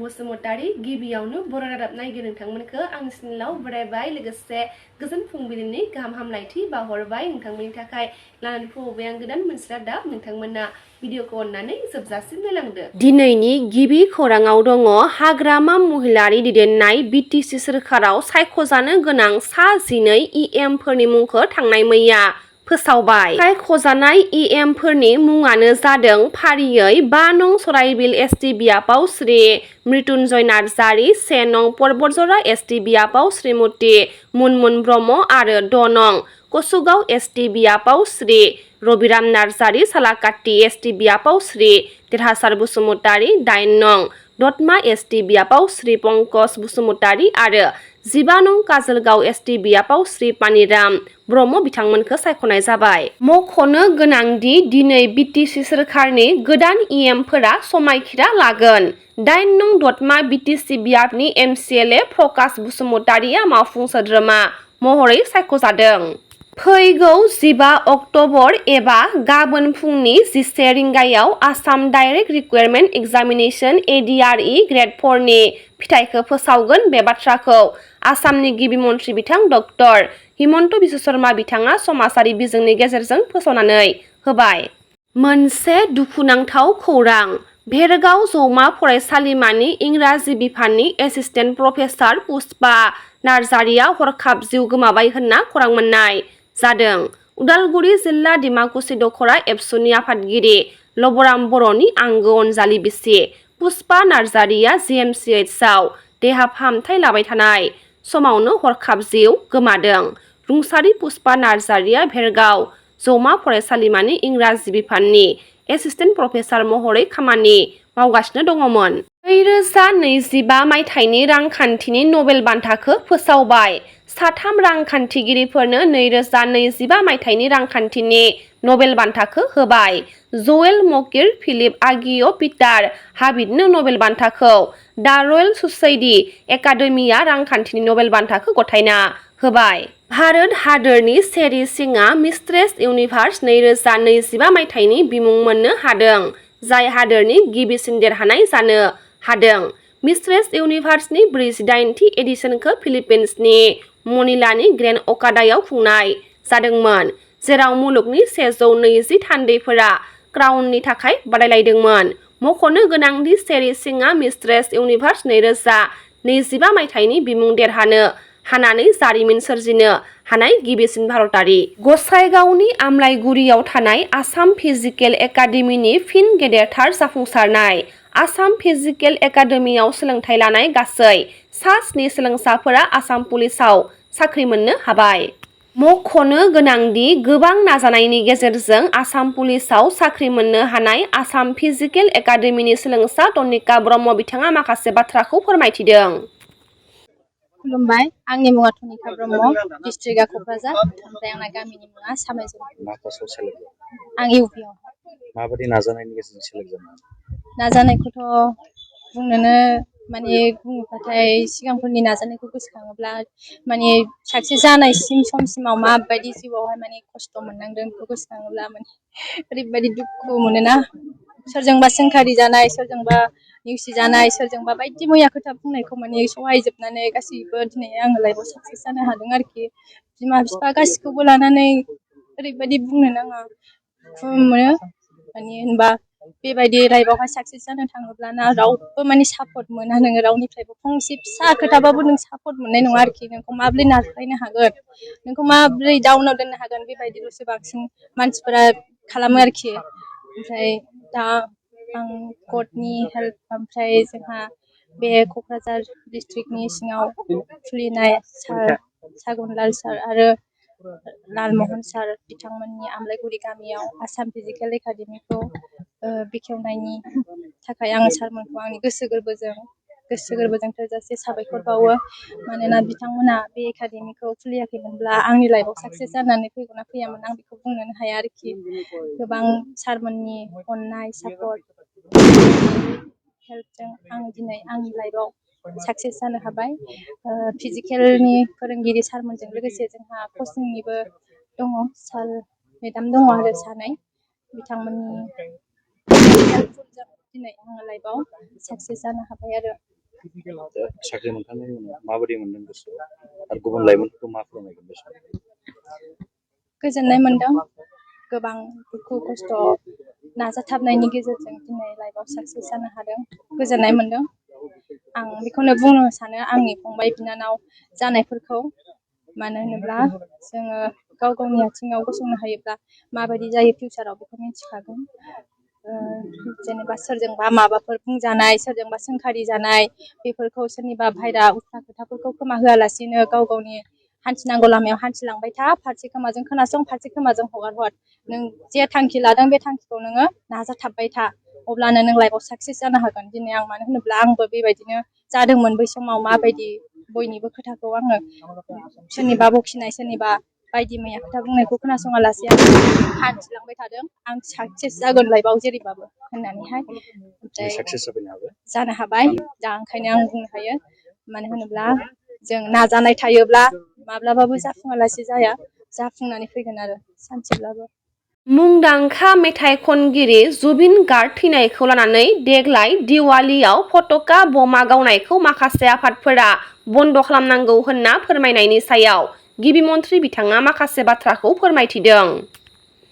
Basumatari गिबियावनो बर' रादाब नायगिर नोंथांमोनखो आंनि चेनेलाव बरायबाय लोगोसे गोजोन फुंबिलिनि गाहाम हामलायथि बावहरबाय नोंथांमोननि थाखाय लानानै फैबाय आं गोदान मोनसे रादाब नोंथांमोना भिडिअखौ अननानै जोबजासिम नायलांदो। दिनैनि गिबि खौराङाव दङ हाग्रामा महिलारि दैदेननाय बिटिसि सोरखाराव सायख'जानो गोनां सा 12 इएमफोरनि मुंखौ थांनाय मैया फोसावबाय। सायख'जानाय इएमफोरनि मुङानो जादों फारियै 5 नं सराइबिल एसटि बियाबाव श्री मृत्युंजय नार्जारी, 1 नं परबतजरा एसटि बियाबाव श्रीमती मुनमुन ब्रह्म आरो 2 नं कसुगाव एसटि बियाबाव श्री रबिराम नार्जारी, सालाकाटि एसटि बियाबाव श्री देरहासार बसुमतारी, 8 नं दतमा एसटि बियाबाव श्री पंकज बसुमतारी आरो 15 नं काजलगाव एसटि बियाबाव श्री पानिराम ब्रह्म बिथांमोनखौ सायख'नाय जाबाय। मख'नो गोनांदि दिनै बिटिसि सोरखारनि गोदान इएमफोरा समायखिरा लागोन। 8 नं दतमा बिटिसि बियाबनि एमसिएलए प्रकाश बसुमतारीया मावफुं सोद्रोमा महरै सायख'जादों। फैगौ 15 अक्ट'बर एबा गाबोन फुंनि 11 रिंगायाव Assam direct requirement examination ADRE grade 4 नि फिथाइखौ फोसावगोन। बे बाथ्राखौ आसामनि गिबि मन्थ्रि बिथां डक्टर हिमन्त बिश्व शर्मा बिथाङा समाजारि बिजोंनि गेजेरजों फोसावनानै होबाय। मोनसे दुखुनांथाव खौरां भेरगाव जौमा फरायसालिमानि इंराजि बिफाननि एसिस्टेन्ट प्रफेसार पुष्पा नार्जारीया हरखाब जिउ गोमाबाय होनना खौरां मोननाय जादों। उदालगुरि जिल्ला डिमाकुसि दख'रा एबसुनि आफादगिरि लबराम बर'नि आंगो अनजालि बिसि पुष्पा नार्जारीया जिएमसिएचआव देहा फाहामथाय लाबाय थानाय समावनो हरखाब जिउ गोमादों। रुंसारि पुष्पा नार्जारीया भेरगाव जौमा फरायसालिमानि इंराजि बिफाननि एसिस्टेन्ट प्रफेसार महरै खामानि मावगासिनो दङमोन। 2025 मायथाइनि रांखान्थिनि नबेल बान्थाखौ फोसावबाय। साथाम रांखान्थिगिरिफोरनो 2025 मायथाइनि रांखान्थिनि नबेल बान्थाखौ होबाय। जएल मकिर, फिलिप आगिय', पिटार हाबिदनो नबेल बान्थाखौ, दा रयेल ससाइटि एकाडेमिया रांखान्थिनि नबेल बान्थाखौ गथायना होबाय। भारत हादोरनि शेरि सिंआ मिस्ट्रेस इउनिभार्स 2025 मायथाइनि बिमुं मोननो हादों, जाय हादोरनि गिबिसिन देरहानाय जानो हादों। मिस्ट्रेस इउनिभार्सनि 48थि एडिशनखौ फिलिपिन्सनि मनिलानि ग्रेन्ड अकादायाव खुंनाय जादोंमोन, जेराव मुलुगनि 120 थान्दैफोरा क्राउननि थाखाय बादायलायदोंमोन। मख'नो गोनांदि शेरि सिंआ मिस्ट्रेस इउनिभार्स 2025 मायथाइनि बिमुं देरहानो हानानै जारिमिन सोरजिनो हानाय गिबिसिन भारतारि। गसाइगावनि आमलायगुरियाव थानाय आसाम फिजिकेल एकाडेमिनि फिन गेदेरथार जाफुंसारनाय। आसाम फिजिकेल एकाडेमियाव सोलोंथाइ लानाय गासै सा 7 सोलोंसाफोरा आसाम पुलिसाव साख्रि मोननो हाबाय। मख'नो गोनांदि गोबां नाजानायनि गेजेरजों आसाम पुलिसाव साख्रि मोननो हानाय आसाम फिजिकेल एकाडेमिनि सोलोंसा तनिका ब्रह्म बिथाङा माखासे बाथ्राखौ फोरमायथिदों। खुलुमबाय, आंनि मुङा तनिका ब्रह्म, डिस्ट्रिक्टआ क'क्राझार, ओमफ्राय आंना गामिनि मुङा सामायजों। मा पस्टआव सेलेक्ट जादों? आं इउपिआव। माबायदि नाजानायनि गेजेरजों सेलेक्ट जादों? नाजानायखौथ' बुंनोनो माने बुङोब्लाथाय सिगांफोरनि नाजानायखौ गोसोखाङोब्ला माने साक्सेस जानायसिम समसिमाव माबायदि जिउआवहाय माने खस्थ' मोननांदों बेखौ गोसोखाङोब्ला माने ओरैबायदि दुखु मोनोना। सोरजोंबा सोंखारि जानाय, सोरजोंबा नेवसिजानाय, सोरजोंबा बायदि मैया खोथा बुंनायखौ माने सहायजोबनानै गासैबो दिनै आङो लाइफआव साक्सेस जानो हादों आरोखि। बिमा बिफा गासिखौबो लानानै ओरैबायदि बुंनो नाङा, दुखु मोनो माने होनबा बेबायदि लाइफआवहाय साक्सेस जानो थाङोब्ला ना रावबो माने सापर्ट मोना, नोङो रावनिफ्रायबो फंसे फिसा खोथाबाबो नों सापर्ट मोननाय नङा आरोखि। नोंखौ माबोरै नारख्लायनो हागोन, नोंखौ माबोरै डाउनाव दोननो हागोन, बेबायदिल'सो बांसिन मानसिफोरा खालामो आरोखि। ओमफ्राय दा आं गडनि हेल्प, ओमफ्राय जोंहा बे क'क्राझार डिस्ट्रिक्टनि सिङाव खुलिनाय सार सागनलाल सार आरो लालमहन सार बिथांमोननि आमलायगुरि गामियाव आसाम फिजिकेल एकाडेमिखौ बेखेवनायनि थाखाय आङो सारमोनखौ आंनि गोसो गोरबोजों थोजासे साबायखर बावो। मानोना बिथांमोना बे एकाडेमिखौ खुलियाखैमोनब्ला आंनि लाइफआव साक्सेस जानानै फैगोन ना फैयामोन आं बेखौ बुंनोनो हाया आरोखि। गोबां सारमोननि अननाय, सापर्ट, हेल्पजों आं दिनै आंनि लाइफआव साक्सेस जानो हाबाय। फिजिकेलनि फोरोंगिरि सारमोनजों लोगोसे जोंहा कचिंनिबो दङ, सार मेडाम दङ आरो सानै। बिथांमोननि हेल्पफुलजों दिनै आङो लाइफआव साक्सेस जानो हाबाय आरो। दा साख्रि मोनखांनायनि उनाव माबायदि मोनदों गोसोआव आरो गुबुन लाइमोनफोरखौ मा फोरमायगोन बे समाव? गोजोननाय मोनदों। गोबां दुखु खस्थ' नाजाथाबनायनि गेजेरजों दिनै लाइफआव साक्सेस जानो हादों। गोजोननाय मोनदों। आं बेखौनो बुंनो सानो आंनि फंबाय बिनानाव जानायफोरखौ, मानो होनोब्ला जोङो गाव गावनि आथिङाव गसंनो हायोब्ला माबायदि जायो फिउचाराव बेखौ मिथिखागोन। जेनेबा सोरजोंबा माबाफोर बुंजानाय, सोरजोंबा सोंखारि जानाय, बेफोरखौ सोरनिबा बायरा उफ्रा खोथाफोरखौ खोमा होआलासिनो गाव गावनि हान्थिनांगौ लामायाव हान्थिलांबाय था। फारसे खोमाजों खोनासं, फारसे खोमाजों हगार हर। नों जे थांखि लादों बे थांखिखौ नोङो नाजाथाबबाय था, अब्लानो नों लाइफआव साक्सेस जानो हागोन। दिनै आं मानो होनोब्ला आंबो बेबायदिनो जादोंमोन। बै समाव माबायदि बयनिबो खोथाखौ आङो सोरनिबा बखिनाय, सोरनिबा बायदि मैया खोथा बुंनायखौ खोनासङालासे आं हान्थिलांबाय थादों। आं साक्सेस जागोन लाइफआव जेरैबाबो होननानैहाय। ओमफ्राय साक्सेस जानो हाबाय। दा ओंखायनो आं बुंनो हायो, मानो होनोब्ला जों नाजानाय थायोब्ला माब्लाबाबो जाफुङालासे जाया, जाफुंनानै फैगोन आरो सानसेब्लाबो। मुंदांखा मेथाइ खनगिरि जुबिन गार्ग थैनायखौ लानानै देग्लाय दिवालीयाव फटका बमा गावनायखौ माखासे आफादफोरा बन्द खालामनांगौ होनना फोरमायनायनि सायाव गिबि मन्थ्रि बिथाङा माखासे बाथ्राखौ फोरमायथिदों।